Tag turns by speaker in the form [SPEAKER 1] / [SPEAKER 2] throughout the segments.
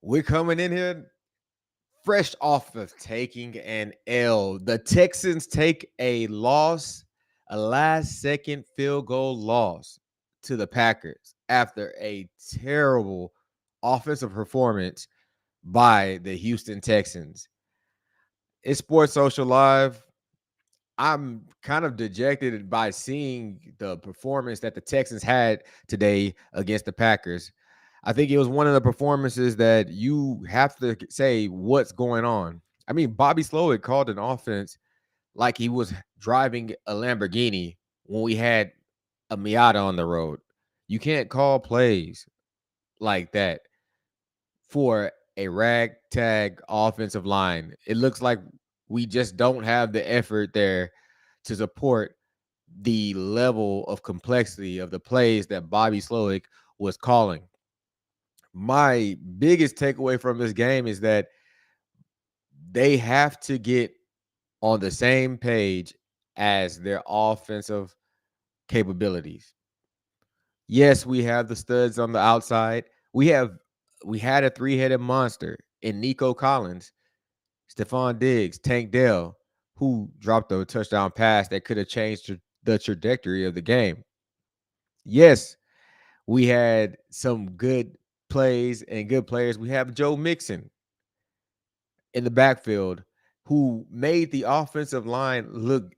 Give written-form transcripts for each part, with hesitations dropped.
[SPEAKER 1] We're coming in here fresh off of taking an L. The Texans take a last second field goal loss to the Packers after a terrible offensive performance by the Houston Texans. It's Sports Social Live. I'm kind of dejected by seeing the performance that the Texans had today against the Packers. I think it was one of the performances that you have to say what's going on. I mean, Bobby Slowick called an offense like he was driving a Lamborghini when we had a Miata on the road. You can't call plays like that for a ragtag offensive line. It looks like we just don't have the effort there to support the level of complexity of the plays that Bobby Slowick was calling. My biggest takeaway from this game is that they have to get on the same page as their offensive capabilities. Yes, we have the studs on the outside. We had a three-headed monster in Nico Collins, Stephon Diggs, Tank Dell, who dropped a touchdown pass that could have changed the trajectory of the game. Yes, we had some good plays and good players. We have Joe Mixon in the backfield who made the offensive line look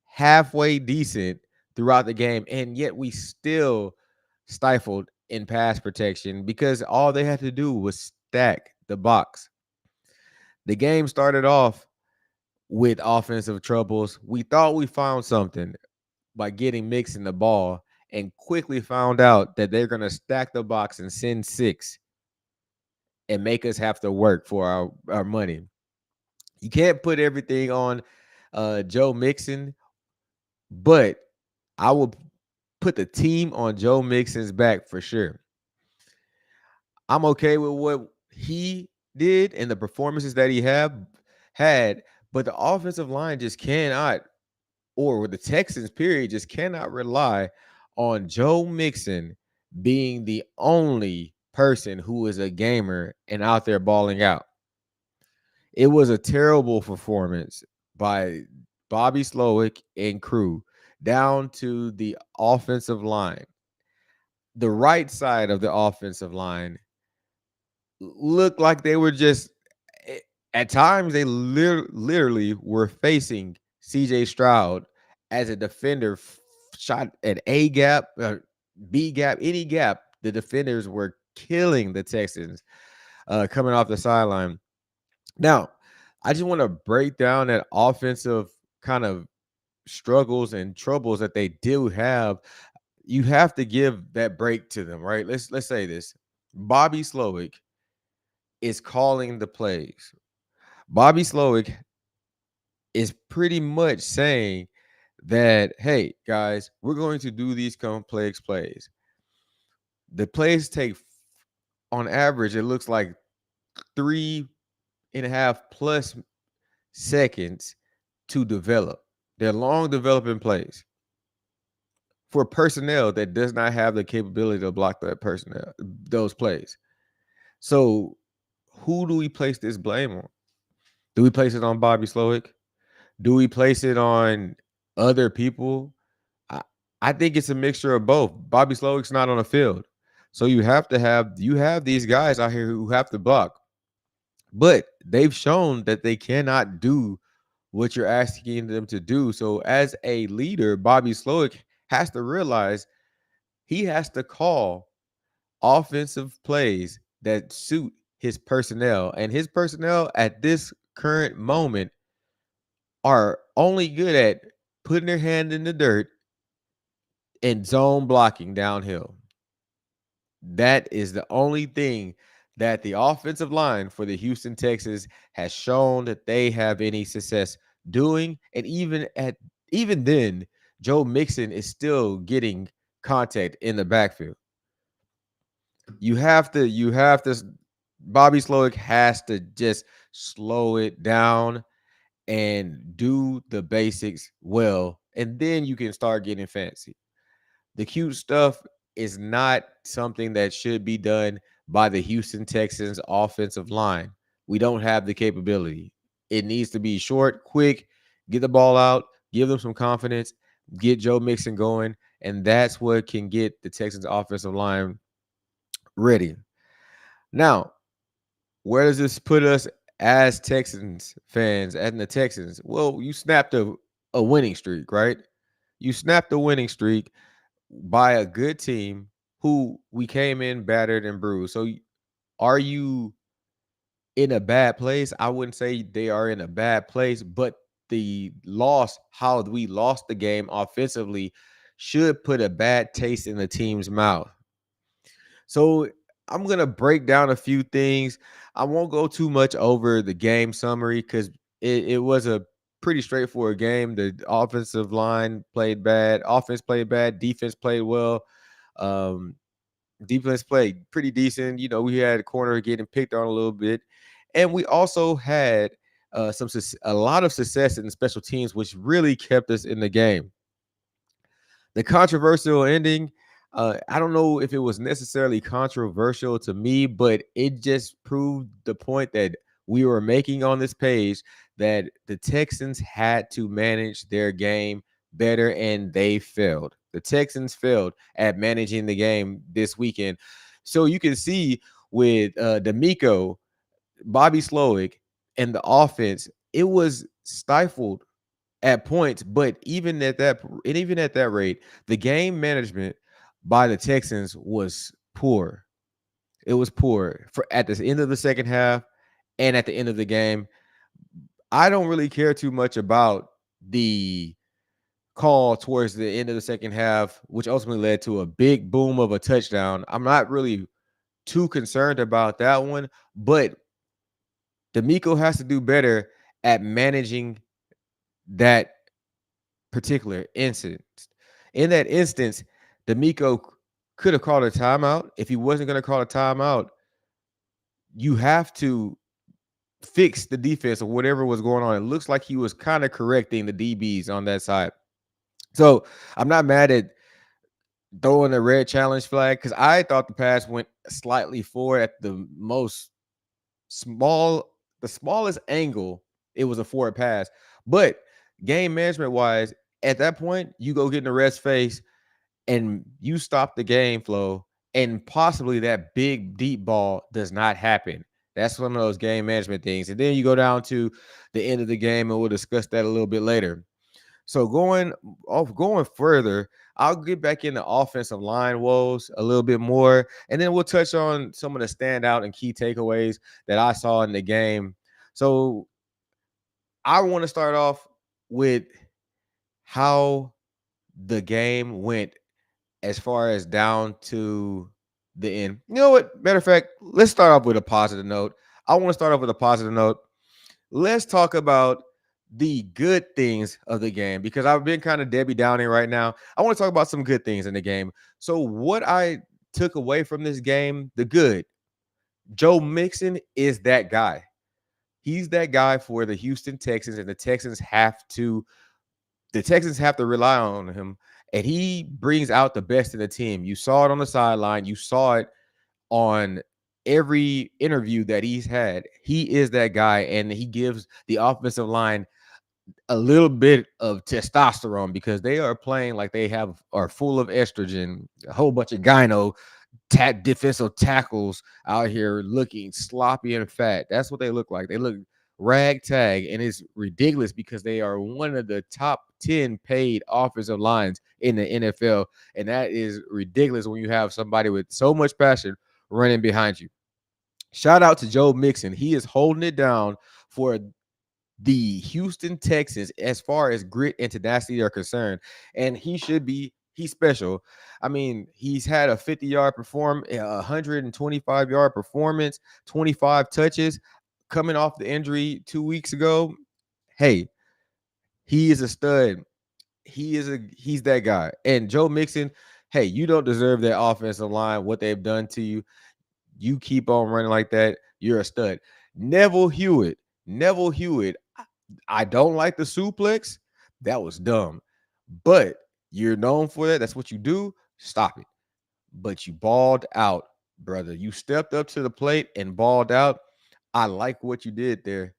[SPEAKER 1] halfway decent throughout the game, and yet we still stifled in pass protection because all they had to do was stack the box. The game started off with offensive troubles. We thought we found something by getting Mixon the ball and quickly found out that they're going to stack the box and send six and make us have to work for our money. You can't put everything on Joe Mixon, but I will put the team on Joe Mixon's back for sure. I'm okay with what he did and the performances that he have had, but the offensive line just cannot, or the Texans period, just cannot rely on Joe Mixon being the only person who is a gamer and out there balling out. It was a terrible performance by Bobby Slowick and crew down to the offensive line. The right side of the offensive line looked like they were just eh, at times they literally were facing CJ Stroud as a defender shot at A gap, B gap, any gap. The defenders were killing the Texans coming off the sideline. Now, I just want to break down that offensive kind of struggles and troubles that they do have. You have to give that break to them, right? Let's say this. Bobby Slowick is calling the plays. Bobby Slowick is pretty much saying that, hey, guys, we're going to do these complex plays. The plays take, on average, it looks like 3.5+ seconds to develop. They're long developing plays for personnel that does not have the capability to block that personnel, those plays. So, who do we place this blame on? Do we place it on Bobby Slowick? Do we place it on other people? I, I think it's a mixture of both. Bobby Slowick's not on the field. So you have these guys out here who have to block. But they've shown that they cannot do what you're asking them to do. So as a leader, Bobby Slowick has to realize he has to call offensive plays that suit his personnel. And his personnel at this current moment are only good at putting their hand in the dirt and zone blocking downhill. That is the only thing that the offensive line for the Houston Texans has shown that they have any success doing. And even then, Joe Mixon is still getting contact in the backfield. You have to Bobby Slowick has to just slow it down and do the basics well, and then you can start getting fancy. The cute stuff is not something that should be done by the Houston Texans offensive line. We don't have the capability. It needs to be short, quick, get the ball out, give them some confidence, get Joe Mixon going, and that's what can get the Texans offensive line ready. Now, where does this put us as Texans fans and the Texans? Well, you snapped a winning streak, right? You snapped a winning streak by a good team who we came in battered and bruised. So are you in a bad place? I wouldn't say they are in a bad place, but the loss, how we lost the game offensively, should put a bad taste in the team's mouth. So I'm gonna break down a few things. I won't go too much over the game summary because it was a pretty straightforward game. The offensive line played bad, offense played bad, defense played well. Um, Defense played pretty decent. You know, we had a corner getting picked on a little bit, and we also had a lot of success in the special teams, which really kept us in the game. The controversial ending, I don't know if it was necessarily controversial to me, but it just proved the point that we were making on this page that the Texans had to manage their game better, and they failed. The Texans failed at managing the game this weekend. So you can see with D'Amico, Bobby Slowick, and the offense, it was stifled at points, but even at that rate, the game management by the Texans was poor. It was poor for at the end of the second half and at the end of the game. I don't really care too much about the call towards the end of the second half, which ultimately led to a big boom of a touchdown. I'm not really too concerned about that one, but D'Amico has to do better at managing that particular instance. In that instance, D'Amico could have called a timeout. If he wasn't going to call a timeout, you have to fix the defense or whatever was going on. It looks like he was kind of correcting the DBs on that side. So I'm not mad at throwing a red challenge flag because I thought the pass went slightly forward at the most the smallest angle. It was a forward pass, but game management wise, at that point, you go get in the rest face and you stop the game flow, and possibly that big deep ball does not happen. That's one of those game management things. And then you go down to the end of the game, and we'll discuss that a little bit later. So going further, I'll get back into offensive line woes a little bit more, and then we'll touch on some of the standout and key takeaways that I saw in the game. So I want to start off with how the game went as far as down to the end. You know what? Matter of fact, let's start off with a positive note. I want to start off with a positive note. Let's talk about the good things of the game because I've been kind of Debbie Downing right now. I want to talk about some good things in the game. So, what I took away from this game, the good, Joe Mixon is that guy. He's that guy for the Houston Texans, and the Texans have to rely on him, and he brings out the best in the team. You saw it on the sideline. You saw it on every interview that he's had. He is that guy, and he gives the offensive line a little bit of testosterone because they are playing like they are full of estrogen, a whole bunch of gyno defensive tackles out here looking sloppy and fat. That's what they look like. They look ragtag, and it's ridiculous because they are one of the top 10 paid offensive lines in the NFL, and that is ridiculous when you have somebody with so much passion running behind you. Shout out to Joe Mixon. He is holding it down for the Houston Texans as far as grit and tenacity are concerned, and he's special. I mean, he's had a 125-yard performance, 25 touches coming off the injury 2 weeks ago. Hey, he is a stud. He's that guy. And Joe Mixon, hey, you don't deserve that offensive line, what they've done to you. You keep on running like that, you're a stud. Neville Hewitt. Neville Hewitt. I don't like the suplex. That was dumb. But you're known for that. That's what you do. Stop it. But you balled out brother, you stepped up to the plate and balled out. I like what you did there.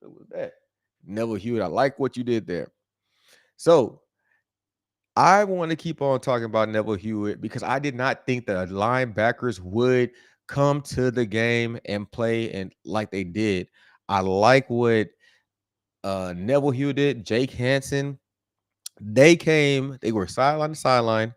[SPEAKER 1] What was that? Neville Hewitt, I like what you did there. So I want to keep on talking about Neville Hewitt because I did not think the linebackers would come to the game and play and like they did. I like what Neville Hewitt did, Jake Hansen. They came, they were sideline to sideline,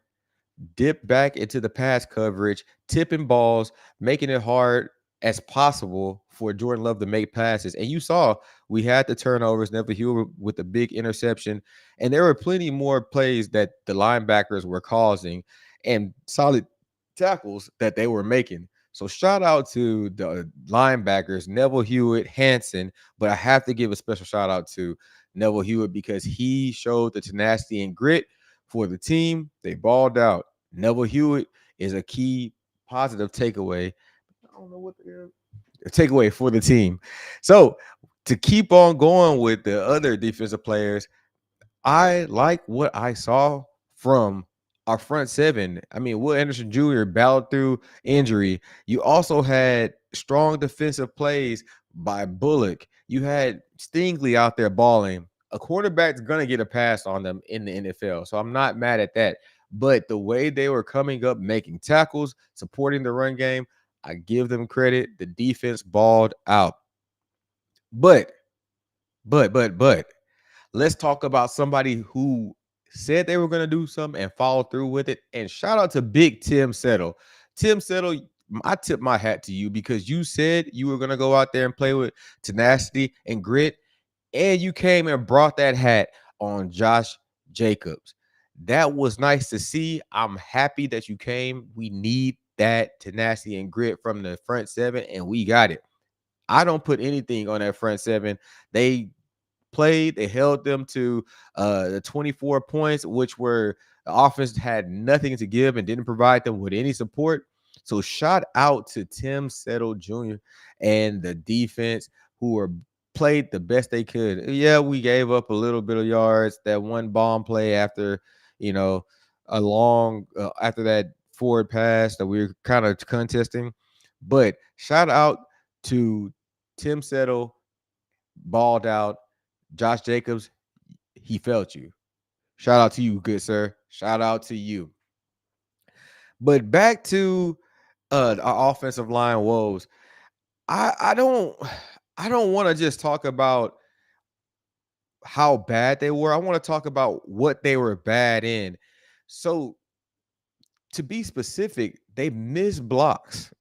[SPEAKER 1] dip back into the pass coverage, tipping balls, making it hard as possible for Jordan Love to make passes. And you saw we had the turnovers, Neville Hewitt with the big interception, and there were plenty more plays that the linebackers were causing and solid tackles that they were making. So shout out to the linebackers, Neville Hewitt, Hanson, but I have to give a special shout out to Neville Hewitt because he showed the tenacity and grit for the team. They balled out. Neville Hewitt is a key positive takeaway. I don't know what the takeaway for the team. So to keep on going with the other defensive players, I like what I saw from our front seven. I mean, Will Anderson Jr. battled through injury. You also had strong defensive plays by Bullock. You had Stingley out there balling. A quarterback's gonna get a pass on them in the NFL, so I'm not mad at that. But the way they were coming up, making tackles, supporting the run game, I give them credit. The defense balled out. But, but, let's talk about somebody who said they were going to do something and follow through with it. And shout out to Big Tim Settle. Tim Settle, I tip my hat to you because you said you were going to go out there and play with tenacity and grit, and you came and brought that hat on Josh Jacobs. That was nice to see. I'm happy that you came. We need that tenacity and grit from the front seven, and we got it. I don't put anything on that front seven. They played. They held them to the 24 points, which were the offense had nothing to give and didn't provide them with any support. So shout out to Tim Settle Jr. and the defense who were played the best they could. Yeah, we gave up a little bit of yards. That one bomb play after, you know, a long after that forward pass that we were kind of contesting. But shout out to Tim Settle, balled out. Josh Jacobs, he felt you. Shout out to you, good sir. Shout out to you. But back to our offensive line woes. I don't I don't want to just talk about how bad they were. I want to talk about what they were bad in. So to be specific, they missed blocks.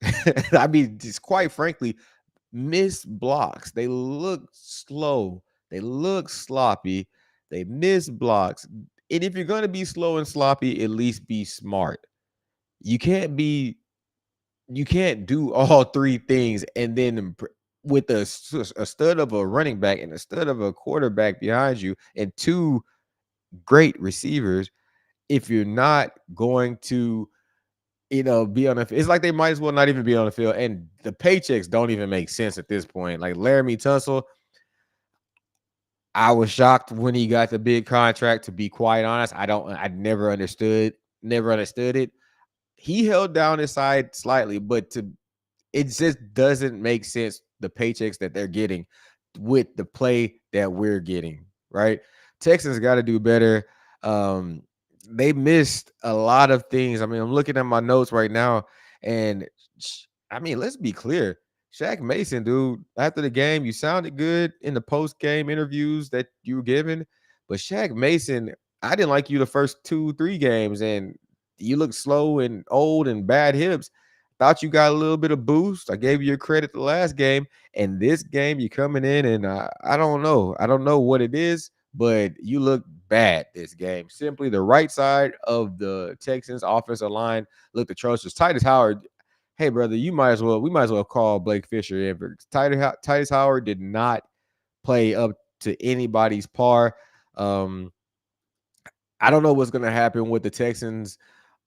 [SPEAKER 1] I mean, just quite frankly, missed blocks. They look slow. They look sloppy. They miss blocks. And if you're going to be slow and sloppy, at least be smart. You can't be, you can't do all three things and then with a stud of a running back and a stud of a quarterback behind you and two great receivers, if you're not going to, be on the, it's like they might as well not even be on the field. And the paychecks don't even make sense at this point. Like Laramie Tunsil, I was shocked when he got the big contract, to be quite honest. I never understood it. He held down his side slightly, but it just doesn't make sense, the paychecks that they're getting with the play that we're getting, right? Texans got to do better. Um, they missed a lot of things. I mean, I'm looking at my notes right now, and I mean, let's be clear. Shaq Mason, dude, after the game, you sounded good in the post-game interviews that you were given, but Shaq Mason, I didn't like you the first 2, 3 games, and you look slow and old and bad hips. Thought you got a little bit of boost. I gave you your credit the last game, and this game you coming in, and I don't know. I don't know what it is, but you look bad this game. Simply the right side of the Texans offensive line looked atrocious. Titus Howard, hey brother, we might as well call Blake Fisher in. Titus Howard did not play up to anybody's par. Um, I don't know what's going to happen with the Texans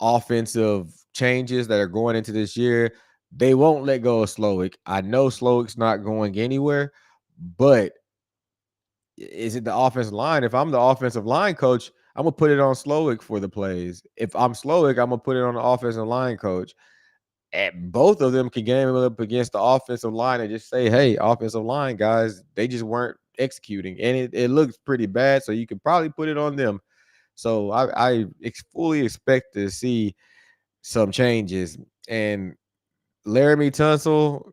[SPEAKER 1] offensive changes that are going into this year. They won't let go of Slowick. I know Slowick's not going anywhere, but is it the offensive line? If I'm the offensive line coach, I'm gonna put it on Slowick for the plays. If I'm Slowick, I'm gonna put it on the offensive line coach. And both of them can game up against the offensive line and just say, hey, offensive line guys, they just weren't executing. And it looks pretty bad. So you can probably put it on them. So I fully expect to see some changes. And Laramie Tunsil,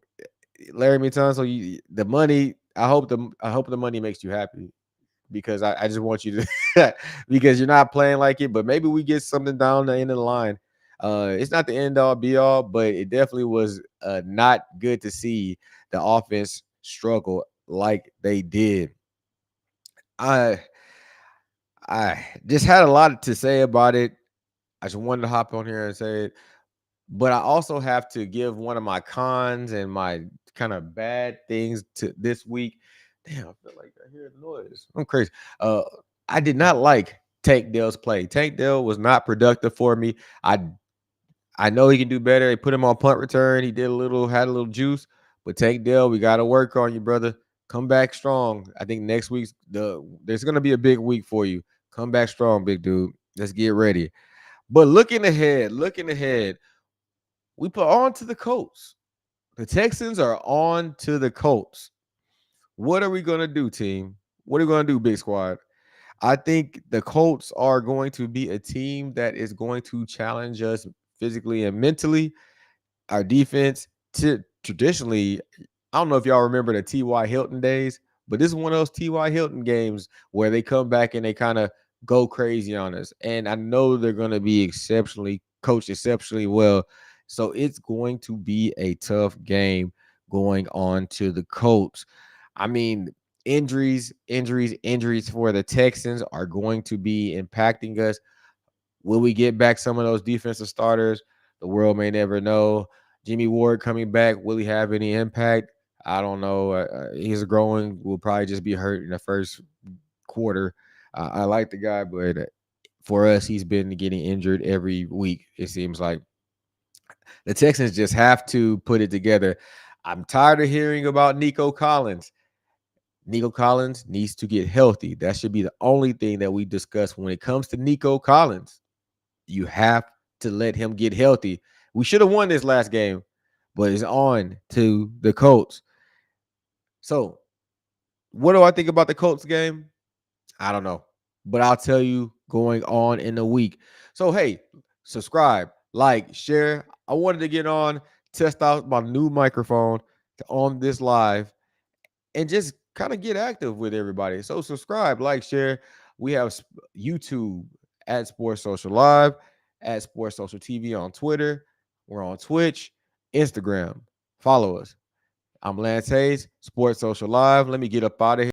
[SPEAKER 1] Laramie Tunsil, the money. I hope the money makes you happy because I just want you to because you're not playing like it. But maybe we get something down the end of the line. It's not the end all be all, but it definitely was not good to see the offense struggle like they did. I I just had a lot to say about it. I just wanted to hop on here and say it. But I also have to give one of my cons and my kind of bad things to this week. Damn, I feel like I hear the noise. I'm crazy. Uh, I did not like Tank Dell's play. Tank Dell was not productive for me. I I know he can do better. They put him on punt return. He had a little juice. But Tank Dell, we got to work on you, brother. Come back strong. I think next week's there's gonna be a big week for you. Come back strong, big dude. Let's get ready. But looking ahead, we put on to the Colts. The Texans are on to the Colts. What are we going to do, team? What are we going to do, Big Squad? I think the Colts are going to be a team that is going to challenge us physically and mentally. Our defense, traditionally, I don't know if y'all remember the T.Y. Hilton days, but this is one of those T.Y. Hilton games where they come back and they kind of go crazy on us. And I know they're going to be exceptionally coached exceptionally well. So it's going to be a tough game going on to the Colts. I mean, injuries for the Texans are going to be impacting us. Will we get back some of those defensive starters? The world may never know. Jimmy Ward coming back, will he have any impact? I don't know. He's growing. Will probably just be hurt in the first quarter. I like the guy, but for us, he's been getting injured every week. It seems like the Texans just have to put it together. I'm tired of hearing about Nico Collins. Nico Collins needs to get healthy. That should be the only thing that we discuss when it comes to Nico Collins. You have to let him get healthy. We should have won this last game, but it's on to the Colts. So, what do I think about the Colts game? I don't know, but I'll tell you going on in the week. So, hey, subscribe, like, share. I wanted to get on, test out my new microphone on this live and just kind of get active with everybody. So subscribe, like, share. We have YouTube at Sports Social Live, at Sports Social TV on Twitter. We're on Twitch, Instagram. Follow us. I'm Lance Hayes, Sports Social Live. Let me get up out of here.